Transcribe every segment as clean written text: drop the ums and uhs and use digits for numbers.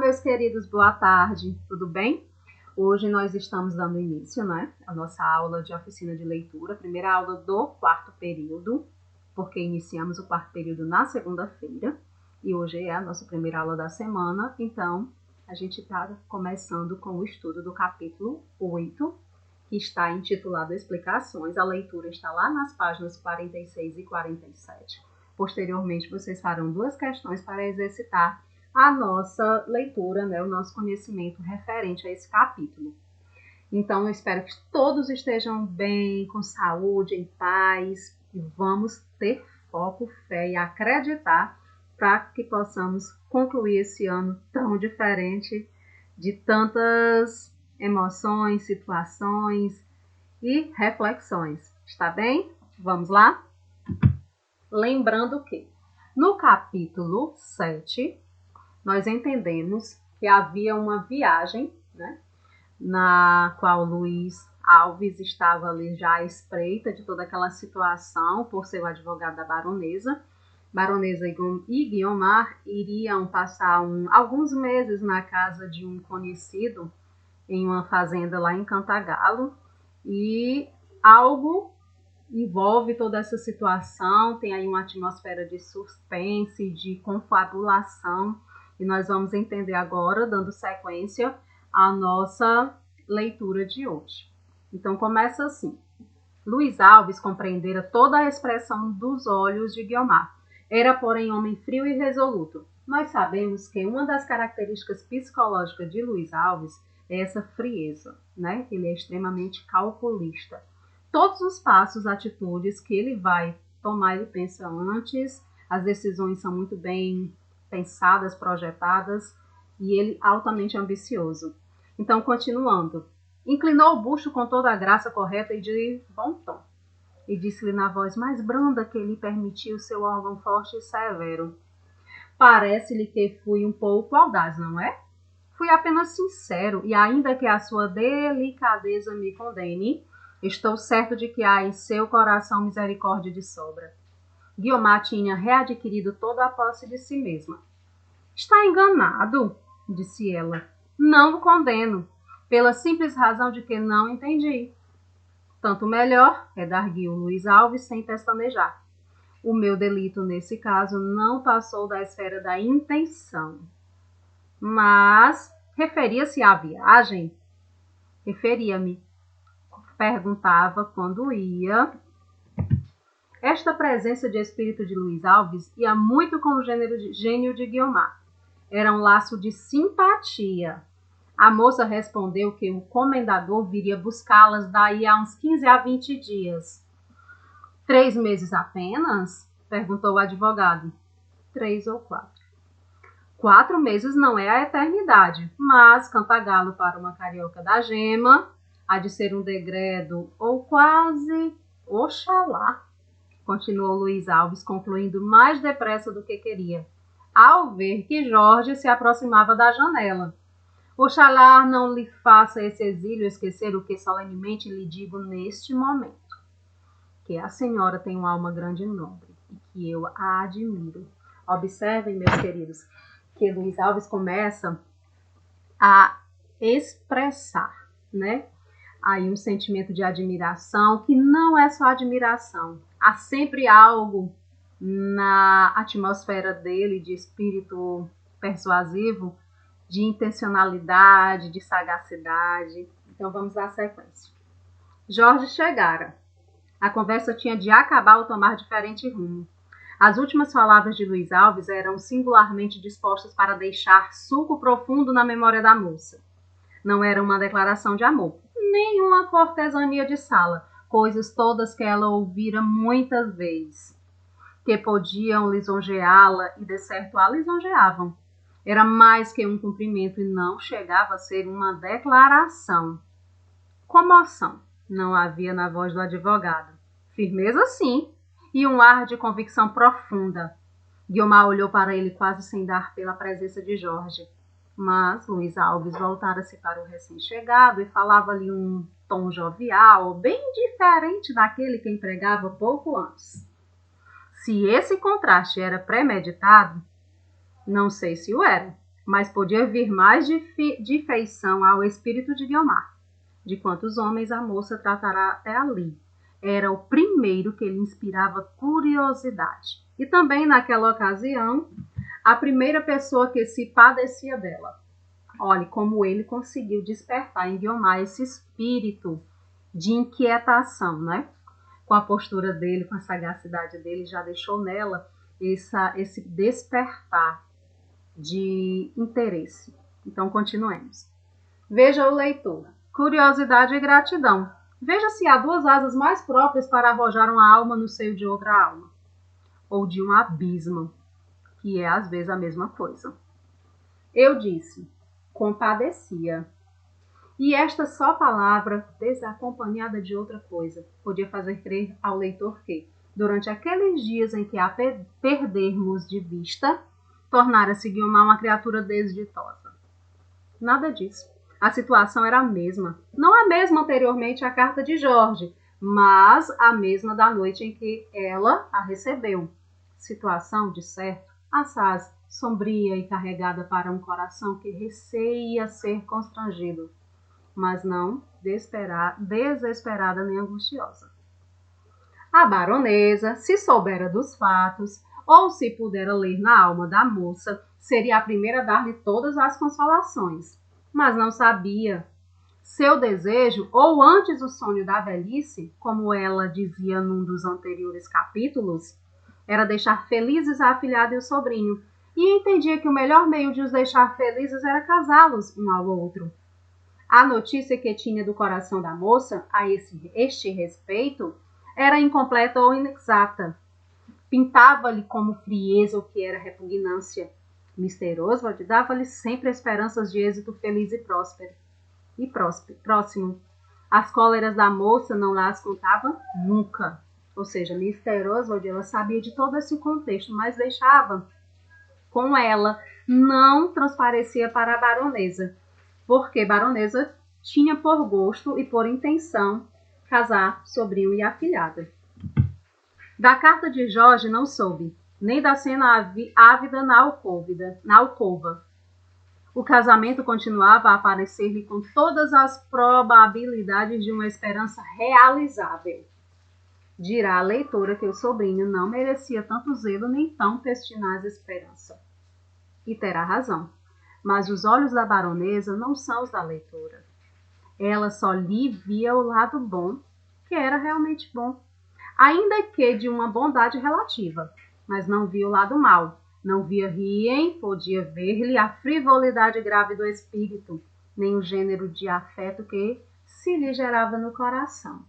meus queridos, boa tarde, tudo bem? Hoje nós estamos dando início, à nossa aula de oficina de leitura, primeira aula do quarto período, porque iniciamos o quarto período na segunda-feira e hoje é a nossa primeira aula da semana, então a gente está começando com o estudo do capítulo 8, que está intitulado Explicações. A leitura está lá nas páginas 46 e 47. Posteriormente, vocês farão duas questões para exercitar a nossa leitura, o nosso conhecimento referente a esse capítulo. Então, eu espero que todos estejam bem, com saúde, em paz, e vamos ter foco, fé e acreditar para que possamos concluir esse ano tão diferente, de tantas emoções, situações e reflexões. Está bem? Vamos lá? Lembrando que no capítulo 7, nós entendemos que havia uma viagem, na qual Luiz Alves estava ali já à espreita de toda aquela situação, por ser o advogado da baronesa. Baronesa e Guiomar iriam passar alguns meses na casa de um conhecido, em uma fazenda lá em Cantagalo, e algo envolve toda essa situação, tem aí uma atmosfera de suspense, de confabulação, e nós vamos entender agora, dando sequência à nossa leitura de hoje. Então, começa assim. Luiz Alves compreendera toda a expressão dos olhos de Guiomar. Era, porém, homem frio e resoluto. Nós sabemos que uma das características psicológicas de Luiz Alves é essa frieza, Ele é extremamente calculista. Todos os passos, atitudes que ele vai tomar, ele pensa antes, as decisões são muito bem pensadas, projetadas, e ele altamente ambicioso. Então, continuando. Inclinou o busto com toda a graça correta e de bom tom, e disse-lhe na voz mais branda que lhe permitiu seu órgão forte e severo: parece-lhe que fui um pouco audaz, não é? Fui apenas sincero, e ainda que a sua delicadeza me condene, estou certo de que há em seu coração misericórdia de sobra. Guiomar tinha readquirido toda a posse de si mesma. Está enganado, disse ela. Não o condeno, pela simples razão de que não entendi. Tanto melhor, redarguiu Luiz Alves sem pestanejar. O meu delito, nesse caso, não passou da esfera da intenção. Mas referia-se à viagem? Referia-me. Perguntava quando ia. Esta presença de espírito de Luiz Alves ia muito com o gênio de Guiomar. Era um laço de simpatia. A moça respondeu que o comendador viria buscá-las daí a uns 15 a 20 dias. 3 meses apenas? Perguntou o advogado. 3 ou 4. 4 meses não é a eternidade, mas Cantagalo para uma carioca da gema há de ser um degredo ou quase oxalá, continuou Luiz Alves, concluindo mais depressa do que queria, ao ver que Jorge se aproximava da janela. Oxalá não lhe faça esse exílio esquecer o que solenemente lhe digo neste momento, que a senhora tem uma alma grande e nobre, e que eu a admiro. Observem, meus queridos, que Luiz Alves começa a expressar, aí um sentimento de admiração, que não é só admiração. Há sempre algo na atmosfera dele de espírito persuasivo, de intencionalidade, de sagacidade. Então, vamos dar sequência. Jorge chegara. A conversa tinha de acabar ou tomar diferente rumo. As últimas palavras de Luiz Alves eram singularmente dispostas para deixar sulco profundo na memória da moça. Não era uma declaração de amor, nem uma cortesania de sala, coisas todas que ela ouvira muitas vezes, que podiam lisonjeá-la e de certo a lisonjeavam. Era mais que um cumprimento e não chegava a ser uma declaração. Comoção não havia na voz do advogado. Firmeza, sim, e um ar de convicção profunda. Guiomar olhou para ele quase sem dar pela presença de Jorge. Mas Luiz Alves voltara-se para o recém-chegado e falava-lhe um tom jovial, bem diferente daquele que empregava pouco antes. Se esse contraste era premeditado, não sei se o era. mas podia vir mais de feição ao espírito de Guiomar. De quantos homens a moça tratará até ali. Era o primeiro que lhe inspirava curiosidade. E também, naquela ocasião, a primeira pessoa que se padecia dela. Olhe como ele conseguiu despertar em Guiomar esse espírito de inquietação, né? Com a postura dele, com a sagacidade dele, já deixou nela esse despertar de interesse. Então, continuemos. Veja o leitor. Curiosidade e gratidão. Veja se há duas asas mais próprias para arrojar uma alma no seio de outra alma. Ou de um abismo, que é às vezes a mesma coisa. Eu disse, compadecia. E esta só palavra, desacompanhada de outra coisa, podia fazer crer ao leitor que, durante aqueles dias em que a perdermos de vista, tornara-se Guiomar uma criatura desditosa. Nada disso. A situação era a mesma. Não a mesma anteriormente à carta de Jorge, mas a mesma da noite em que ela a recebeu. Situação, de certo, assaz, sombria e carregada para um coração que receia ser constrangido, mas não desesperada nem angustiosa. A baronesa, se soubera dos fatos, ou se pudera ler na alma da moça, seria a primeira a dar-lhe todas as consolações, mas não sabia. Seu desejo, ou antes o sonho da velhice, como ela dizia num dos anteriores capítulos, era deixar felizes a afilhada e o sobrinho, e entendia que o melhor meio de os deixar felizes era casá-los um ao outro. A notícia que tinha do coração da moça a este respeito era incompleta ou inexata. Pintava-lhe como frieza o que era repugnância. Mr. Oswald dava-lhe sempre esperanças de êxito feliz e próximo. As cóleras da moça não las contava nunca. Ou seja, Mr. Oswald, ela sabia de todo esse contexto, mas deixava com ela, não transparecia para a baronesa, porque a baronesa tinha por gosto e por intenção casar sobrinho e afilhada. Da carta de Jorge não soube, nem da cena ávida na alcova. O casamento continuava a aparecer-lhe com todas as probabilidades de uma esperança realizável. Dirá a leitora que o sobrinho não merecia tanto zelo nem tão pertinaz esperança. E terá razão. Mas os olhos da baronesa não são os da leitora. Ela só lhe via o lado bom, que era realmente bom, ainda que de uma bondade relativa, mas não via o lado mau. Não via riem, podia ver-lhe a frivolidade grave do espírito, nem o gênero de afeto que se lhe gerava no coração.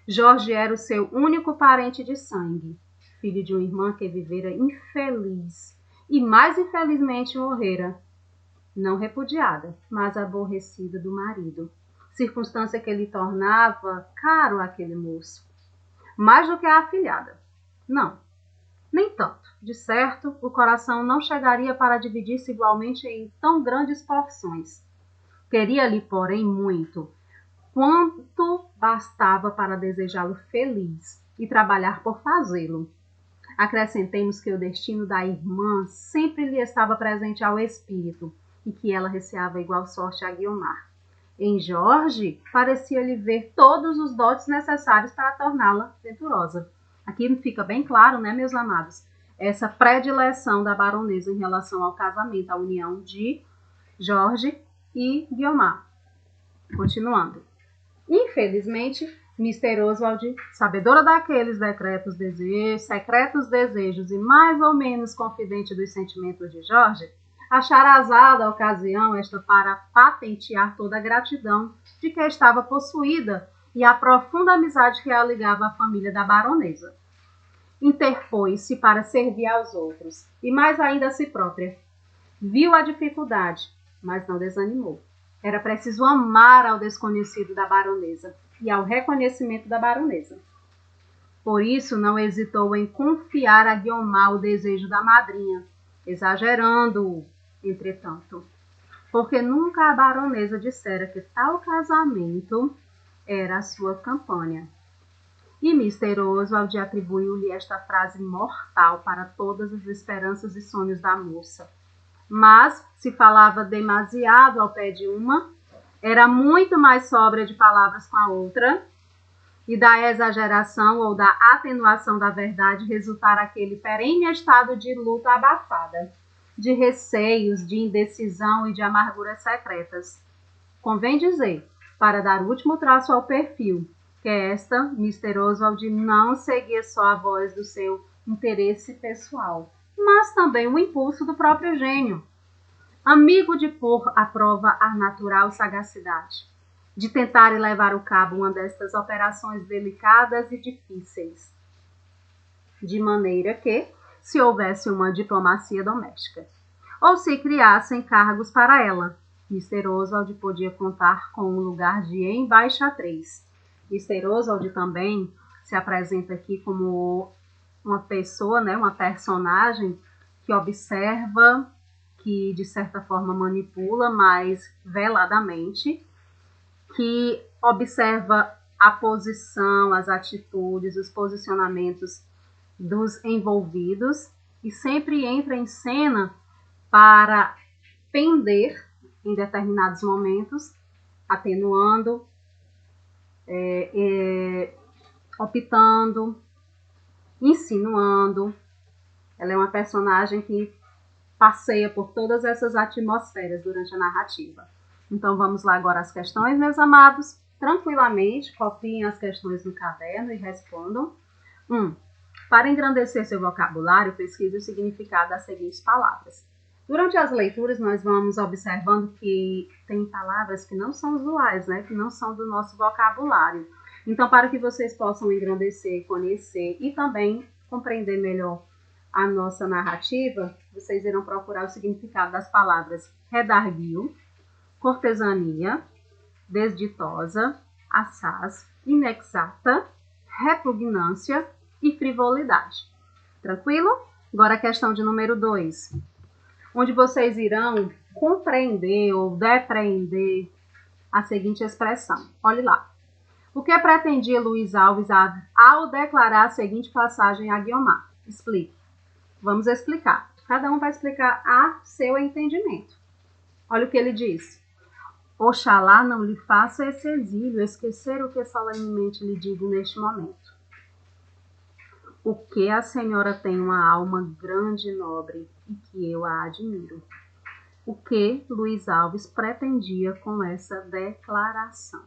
Jorge era o seu único parente de sangue, filho de uma irmã que vivera infeliz, e mais infelizmente morrera, não repudiada, mas aborrecida do marido, circunstância que lhe tornava caro aquele moço, mais do que a afilhada. Não, nem tanto. De certo, o coração não chegaria para dividir-se igualmente em tão grandes porções. Queria-lhe, porém, muito, quanto bastava para desejá-lo feliz e trabalhar por fazê-lo. Acrescentemos que o destino da irmã sempre lhe estava presente ao espírito e que ela receava igual sorte a Guiomar. Em Jorge, parecia-lhe ver todos os dotes necessários para torná-la venturosa. Aqui fica bem claro, né, meus amados, essa predileção da baronesa em relação ao casamento, a união de Jorge e Guiomar. Continuando. Infelizmente, Mr. Oswald, sabedora daqueles secretos desejos e mais ou menos confidente dos sentimentos de Jorge, acharazada a ocasião esta para patentear toda a gratidão de que estava possuída e a profunda amizade que a ligava à família da baronesa. Interpôs-se para servir aos outros, e mais ainda a si própria. Viu a dificuldade, mas não desanimou. Era preciso amar ao desconhecido da baronesa e ao reconhecimento da baronesa. Por isso não hesitou em confiar a Guiomar o desejo da madrinha, exagerando-o, entretanto, porque nunca a baronesa dissera que tal casamento era a sua campanha. E Mr. Oswald atribuiu-lhe esta frase mortal para todas as esperanças e sonhos da moça. mas se falava demasiado ao pé de uma, era muito mais sóbria de palavras com a outra, e da exageração ou da atenuação da verdade resultar aquele perene estado de luta abafada, de receios, de indecisão e de amarguras secretas. Convém dizer, para dar último traço ao perfil, que esta, Mr. Oswald, não seguia só a voz do seu interesse pessoal, mas também o impulso do próprio gênio. Amigo de pôr à prova a natural sagacidade, de tentar e levar ao cabo uma destas operações delicadas e difíceis, de maneira que, se houvesse uma diplomacia doméstica, ou se criassem cargos para ela, Mr. Oswald podia contar com um lugar de embaixatriz. Mr. Oswald também se apresenta aqui como uma pessoa, né, uma personagem que observa, que de certa forma manipula, mas veladamente, que observa a posição, as atitudes, os posicionamentos dos envolvidos e sempre entra em cena para pender em determinados momentos, atenuando, optando, insinuando. Ela é uma personagem que passeia por todas essas atmosferas durante a narrativa. Então vamos lá agora às questões, meus amados. Tranquilamente, copiem as questões no caderno e respondam. 1. Para engrandecer seu vocabulário, pesquise o significado das seguintes palavras. Durante as leituras, nós vamos observando que tem palavras que não são usuais, né? Que não são do nosso vocabulário. Então, para que vocês possam engrandecer, conhecer e também compreender melhor a nossa narrativa, vocês irão procurar o significado das palavras redarguio, cortesania, desditosa, assaz, inexata, repugnância e frivolidade. Tranquilo? Agora a questão de número 2, onde vocês irão compreender ou depreender a seguinte expressão. Olhe lá. O que pretendia Luiz Alves ao declarar a seguinte passagem a Guiomar? Explique. Vamos explicar. Cada um vai explicar a seu entendimento. Olha o que ele diz. Oxalá não lhe faça esse exílio esquecer o que solenemente lhe digo neste momento. O que a senhora tem uma alma grande e nobre e que eu a admiro. O que Luiz Alves pretendia com essa declaração.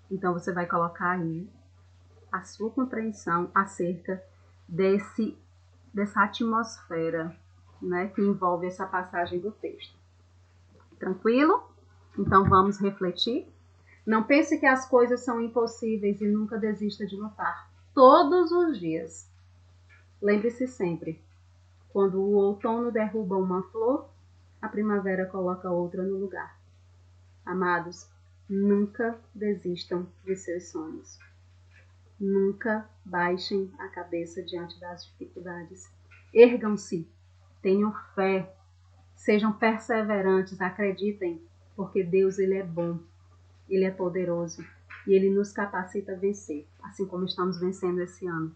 Então você vai colocar aí a sua compreensão acerca dessa atmosfera, né, que envolve essa passagem do texto. Tranquilo? Então vamos refletir. Não pense que as coisas são impossíveis e nunca desista de lutar. Todos os dias. Lembre-se sempre, quando o outono derruba uma flor, a primavera coloca outra no lugar. Amados, nunca desistam de seus sonhos. Nunca baixem a cabeça diante das dificuldades. Ergam-se, tenham fé, sejam perseverantes, acreditem, porque Deus ele é bom, ele é poderoso e ele nos capacita a vencer, assim como estamos vencendo esse ano.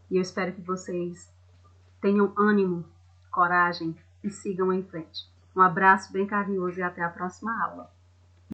E eu espero que vocês tenham ânimo, coragem e sigam em frente. Um abraço bem carinhoso e até a próxima aula.